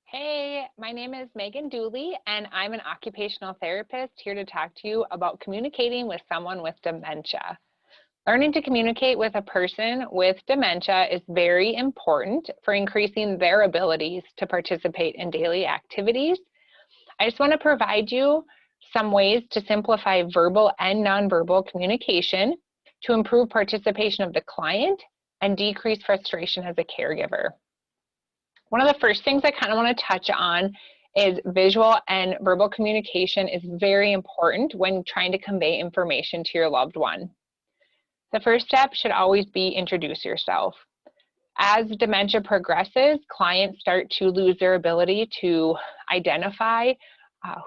Hey, my name is Megan Dooley, and I'm an occupational therapist here to talk to you about communicating with someone with dementia. Learning to communicate with a person with dementia is very important for increasing their abilities to participate in daily activities. I just want to provide you some ways to simplify verbal and nonverbal communication to improve participation of the client and decrease frustration as a caregiver. One of the first things I kind of want to touch on is visual and verbal communication is very important when trying to convey information to your loved one. The first step should always be introduce yourself. As dementia progresses, clients start to lose their ability to identify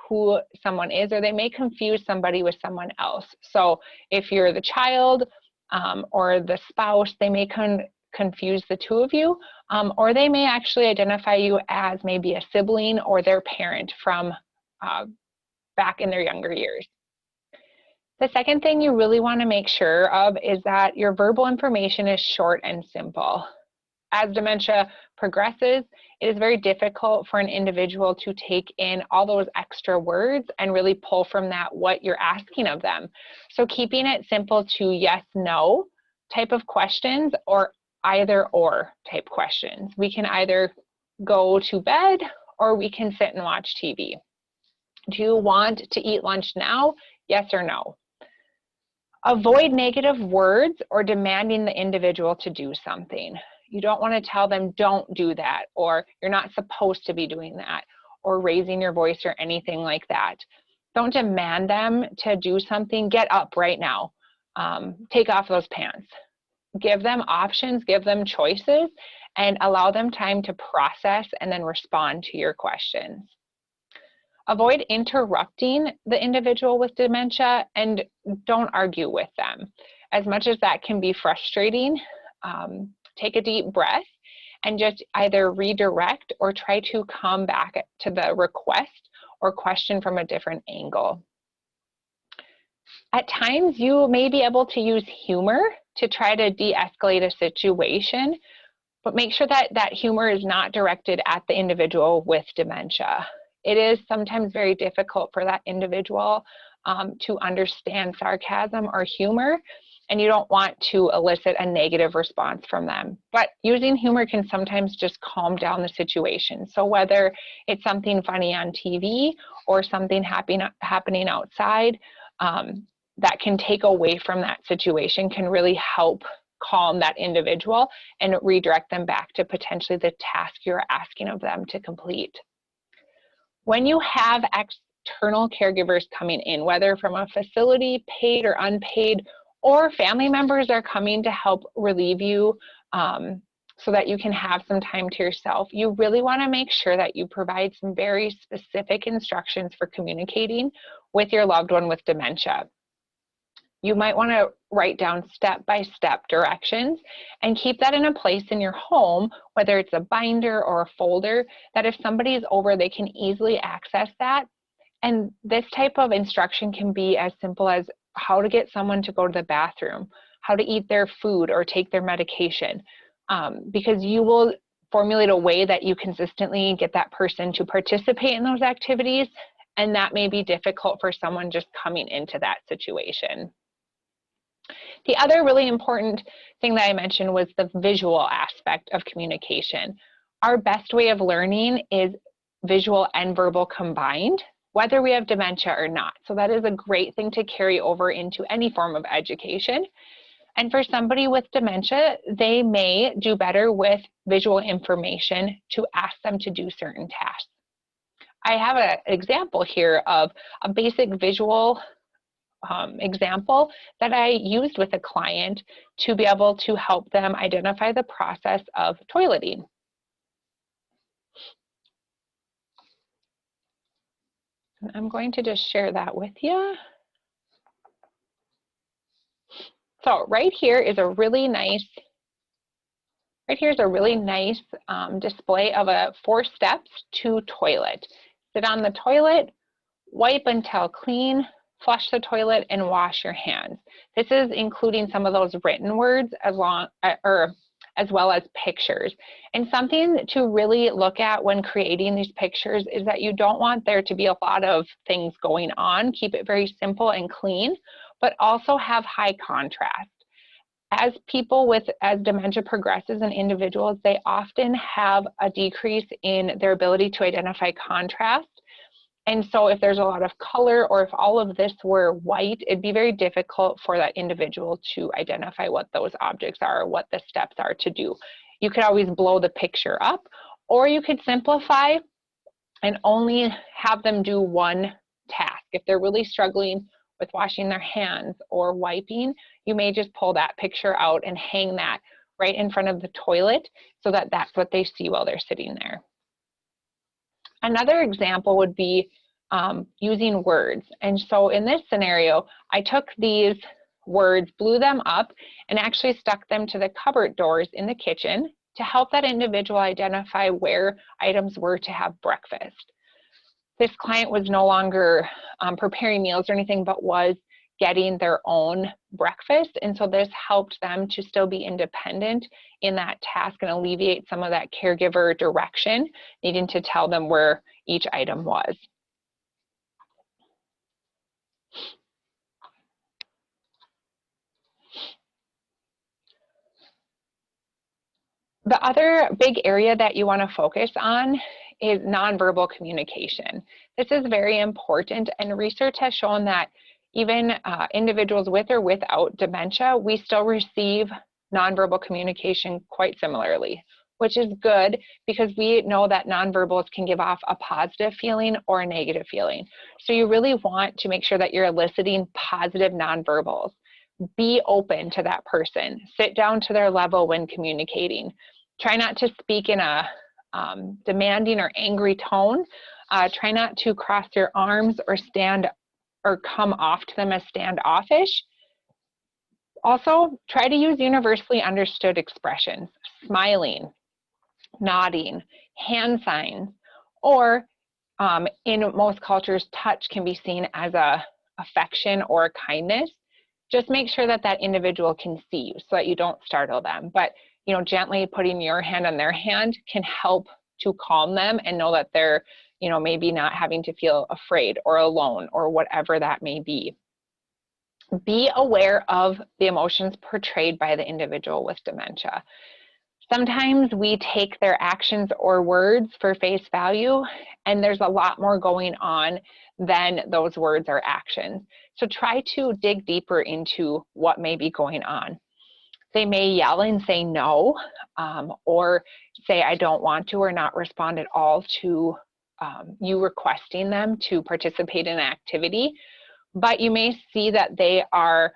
who someone is, or they may confuse somebody with someone else. So if you're the child or the spouse, they may confuse the two of you, or they may actually identify you as maybe a sibling or their parent from back in their younger years. The second thing you really want to make sure of is that your verbal information is short and simple. As dementia progresses, it is very difficult for an individual to take in all those extra words and really pull from that what you're asking of them. So keeping it simple to yes, no type of questions or either or type questions. We can either go to bed or we can sit and watch TV. Do you want to eat lunch now? Yes or no? Avoid negative words or demanding the individual to do something. You don't want to tell them don't do that, or you're not supposed to be doing that, or raising your voice or anything like that. Don't demand them to do something. Get up right now. Take off those pants. Give them options, give them choices, and allow them time to process and then respond to your questions. Avoid interrupting the individual with dementia and don't argue with them. As much as that can be frustrating, take a deep breath and just either redirect or try to come back to the request or question from a different angle. At times, you may be able to use humor to try to de-escalate a situation, but make sure that that humor is not directed at the individual with dementia. It is sometimes very difficult for that individual to understand sarcasm or humor, and you don't want to elicit a negative response from them. But using humor can sometimes just calm down the situation. So whether it's something funny on TV or something happening outside, that can take away from that situation can really help calm that individual and redirect them back to potentially the task you're asking of them to complete. When you have external caregivers coming in, whether from a facility, paid or unpaid, or family members are coming to help relieve you so that you can have some time to yourself, you really want to make sure that you provide some very specific instructions for communicating with your loved one with dementia. You might want to write down step-by-step directions and keep that in a place in your home, whether it's a binder or a folder, that if somebody's over, they can easily access that. And this type of instruction can be as simple as how to get someone to go to the bathroom, how to eat their food or take their medication, because you will formulate a way that you consistently get that person to participate in those activities, and that may be difficult for someone just coming into that situation. The other really important thing that I mentioned was the visual aspect of communication. Our best way of learning is visual and verbal combined, whether we have dementia or not. So that is a great thing to carry over into any form of education. And for somebody with dementia, they may do better with visual information to ask them to do certain tasks. I have an example here of a basic visual example that I used with a client to be able to help them identify the process of toileting. I'm going to just share that with you. So right here is a really nice display of 4 steps to toilet. Sit on the toilet, wipe until clean, flush the toilet, and wash your hands. This is including some of those written words as as well as pictures. And something to really look at when creating these pictures is that you don't want there to be a lot of things going on. Keep it very simple and clean, but also have high contrast. As dementia progresses in individuals, they often have a decrease in their ability to identify contrast. And so if there's a lot of color, or if all of this were white, it'd be very difficult for that individual to identify what those objects are, or what the steps are to do. You could always blow the picture up, or you could simplify and only have them do one task. If they're really struggling with washing their hands or wiping, you may just pull that picture out and hang that right in front of the toilet so that that's what they see while they're sitting there. Another example would be using words. And so in this scenario, I took these words, blew them up, and actually stuck them to the cupboard doors in the kitchen to help that individual identify where items were to have breakfast. This client was no longer preparing meals or anything, but was getting their own breakfast. And so this helped them to still be independent in that task and alleviate some of that caregiver direction, needing to tell them where each item was. The other big area that you want to focus on is nonverbal communication. This is very important, and research has shown that even individuals with or without dementia, we still receive nonverbal communication quite similarly, which is good because we know that nonverbals can give off a positive feeling or a negative feeling. So you really want to make sure that you're eliciting positive nonverbals. Be open to that person. Sit down to their level when communicating. Try not to speak in a demanding or angry tone. Try not to cross your arms or stand or come off to them as standoffish. Also, try to use universally understood expressions, smiling, nodding, hand signs, or in most cultures, touch can be seen as a affection or a kindness. Just make sure that that individual can see you so that you don't startle them. But gently putting your hand on their hand can help to calm them and know that they're, maybe not having to feel afraid or alone or whatever that may be. Be aware of the emotions portrayed by the individual with dementia. Sometimes we take their actions or words for face value, and there's a lot more going on than those words or actions. So try to dig deeper into what may be going on. They may yell and say no, or say I don't want to, or not respond at all to you requesting them to participate in an activity. But you may see that they are,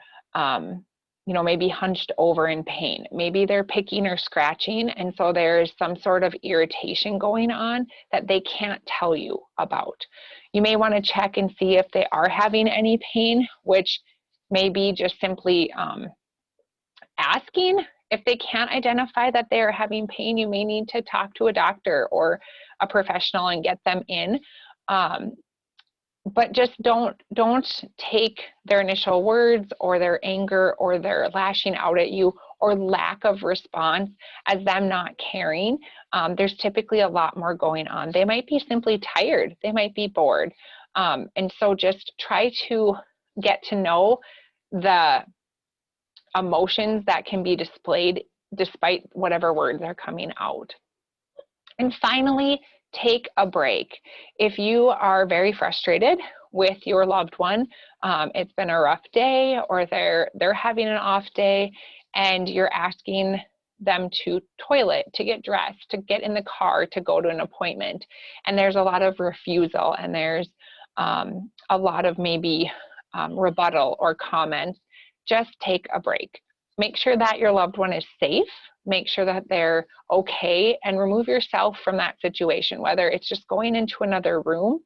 maybe hunched over in pain. Maybe they're picking or scratching, and so there's some sort of irritation going on that they can't tell you about. You may want to check and see if they are having any pain, which may be just simply asking. If they can't identify that they are having pain, you may need to talk to a doctor or a professional and get them in. But just don't take their initial words or their anger or their lashing out at you or lack of response as them not caring. There's typically a lot more going on. They might be simply tired. They might be bored. And so just try to get to know the emotions that can be displayed despite whatever words are coming out. And finally, take a break. If you are very frustrated with your loved one, it's been a rough day, or they're having an off day, and you're asking them to toilet, to get dressed, to get in the car, to go to an appointment, and there's a lot of refusal, and there's a lot of maybe rebuttal or comments, just take a break. Make sure that your loved one is safe. Make sure that they're okay, and remove yourself from that situation, whether it's just going into another room,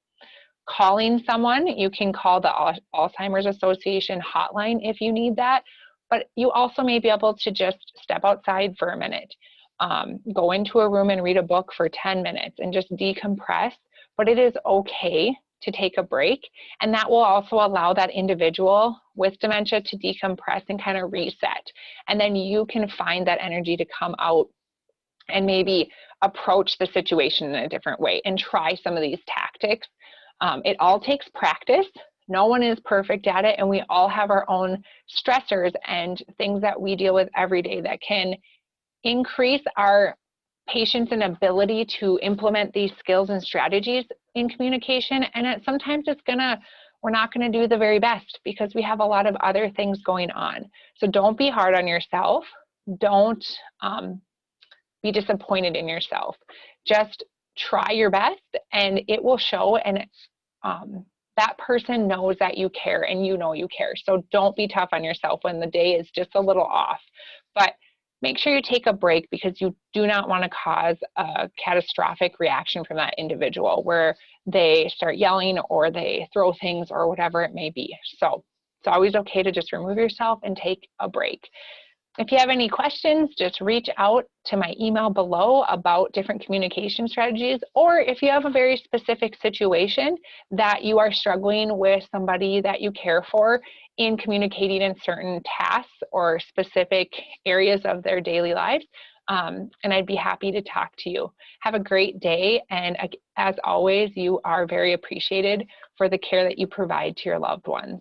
calling someone. You can call the Alzheimer's Association hotline if you need that, but you also may be able to just step outside for a minute, go into a room and read a book for 10 minutes and just decompress. But it is okay to take a break. And that will also allow that individual with dementia to decompress and kind of reset. And then you can find that energy to come out and maybe approach the situation in a different way and try some of these tactics. It all takes practice. No one is perfect at it, and we all have our own stressors and things that we deal with every day that can increase our patience and ability to implement these skills and strategies in communication. And sometimes we're not gonna do the very best because we have a lot of other things going on. So don't be hard on yourself. Don't be disappointed in yourself. Just try your best and it will show, and that person knows that you care and you know you care. So don't be tough on yourself when the day is just a little off. But make sure you take a break because you do not want to cause a catastrophic reaction from that individual where they start yelling or they throw things or whatever it may be. So it's always okay to just remove yourself and take a break. If you have any questions, just reach out to my email below about different communication strategies, or if you have a very specific situation that you are struggling with somebody that you care for in communicating in certain tasks or specific areas of their daily lives, and I'd be happy to talk to you. Have a great day, and as always, you are very appreciated for the care that you provide to your loved ones.